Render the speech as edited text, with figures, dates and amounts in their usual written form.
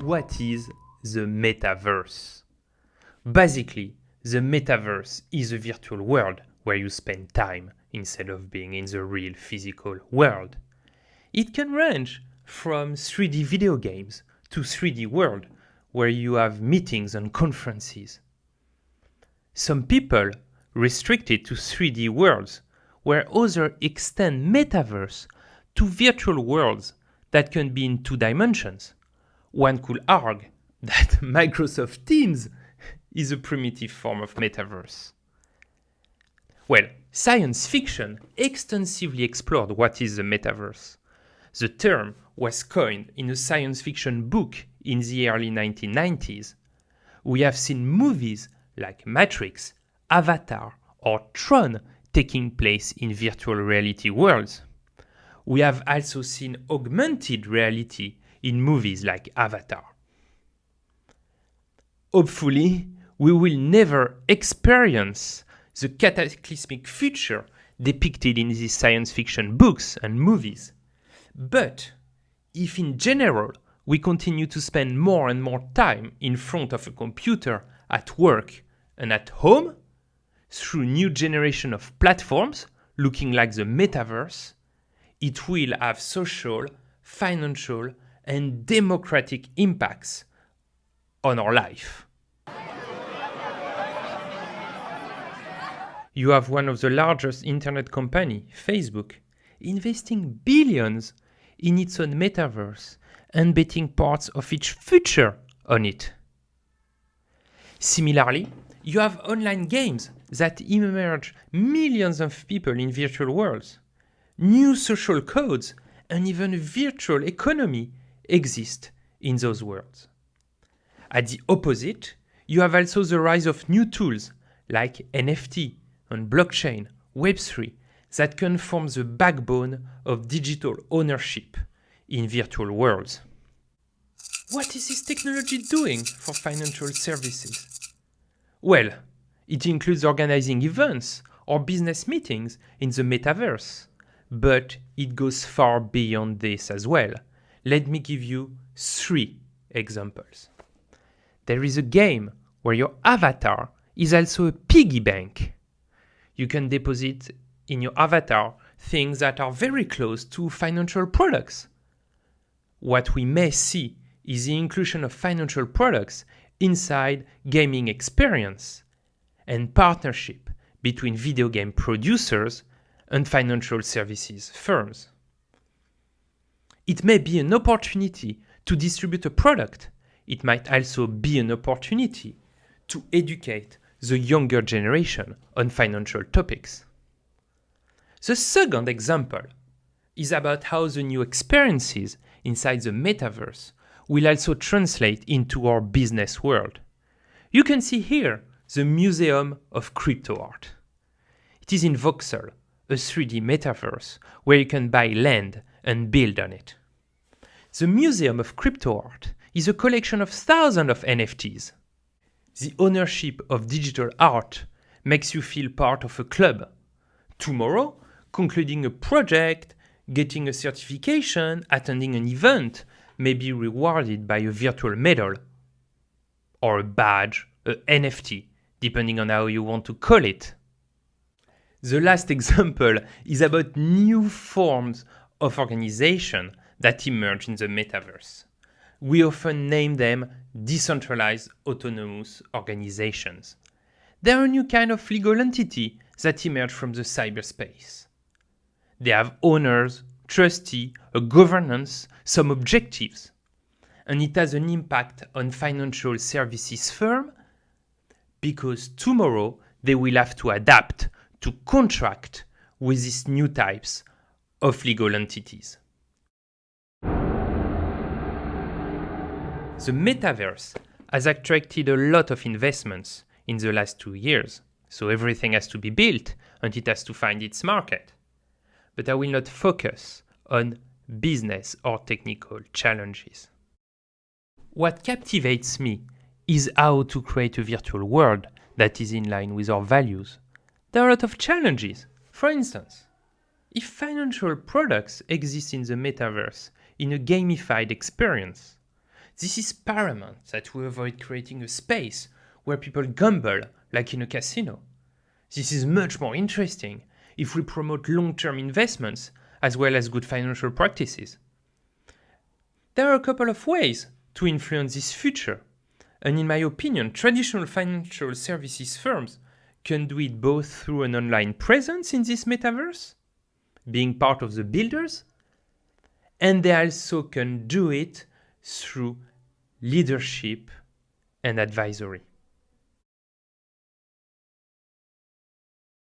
What is the metaverse? Basically, the metaverse is a virtual world where you spend time instead of being in the real physical world. It can range from 3D video games to 3D world where you have meetings and conferences. Some people restrict it to 3D worlds where others extend metaverse to virtual worlds that can be in 2 dimensions. One could argue that Microsoft Teams is a primitive form of metaverse. Well, science fiction extensively explored what is the metaverse. The term was coined in a science fiction book in the early 1990s. We have seen movies like Matrix, Avatar, or Tron taking place in virtual reality worlds. We have also seen augmented reality in movies like Avatar. Hopefully, we will never experience the cataclysmic future depicted in these science fiction books and movies. But if in general we continue to spend more and more time in front of a computer at work and at home, through new generation of platforms looking like the metaverse, it will have social, financial, and democratic impacts on our life. You have one of the largest internet company, Facebook, investing billions in its own metaverse and betting parts of its future on it. Similarly, you have online games that immerse millions of people in virtual worlds. New social codes and even a virtual economy exist in those worlds. At the opposite, you have also the rise of new tools like NFT and blockchain, Web3, that can form the backbone of digital ownership in virtual worlds. What is this technology doing for financial services? Well, it includes organizing events or business meetings in the metaverse, but it goes far beyond this as well. Let me give you 3 examples. There is a game where your avatar is also a piggy bank. You can deposit in your avatar things that are very close to financial products. What we may see is the inclusion of financial products inside gaming experience and partnership between video game producers and financial services firms. It may be an opportunity to distribute a product. It might also be an opportunity to educate the younger generation on financial topics. The second example is about how the new experiences inside the metaverse will also translate into our business world. You can see here the Museum of Crypto Art. It is in Voxel, a 3D metaverse where you can buy land and build on it. The Museum of Crypto Art is a collection of thousands of NFTs. The ownership of digital art makes you feel part of a club. Tomorrow, concluding a project, getting a certification, attending an event may be rewarded by a virtual medal or a badge, a NFT, depending on how you want to call it. The last example is about new forms of organization that emerge in the metaverse. We often name them decentralized autonomous organizations. They are a new kind of legal entity that emerge from the cyberspace. They have owners, trustees, a governance, some objectives. And it has an impact on financial services firms because tomorrow they will have to adapt to contract with these new types of legal entities. The metaverse has attracted a lot of investments in the last 2 years, so everything has to be built and it has to find its market. But I will not focus on business or technical challenges. What captivates me is how to create a virtual world that is in line with our values. There are a lot of challenges. For instance, if financial products exist in the metaverse in a gamified experience, This is paramount that we avoid creating a space where people gamble like in a casino. This is much more interesting if we promote long-term investments as well as good financial practices. There are a couple of ways to influence this future, and in my opinion, traditional financial services firms can do it both through an online presence in this metaverse, being part of the builders, and they also can do it through leadership and advisory.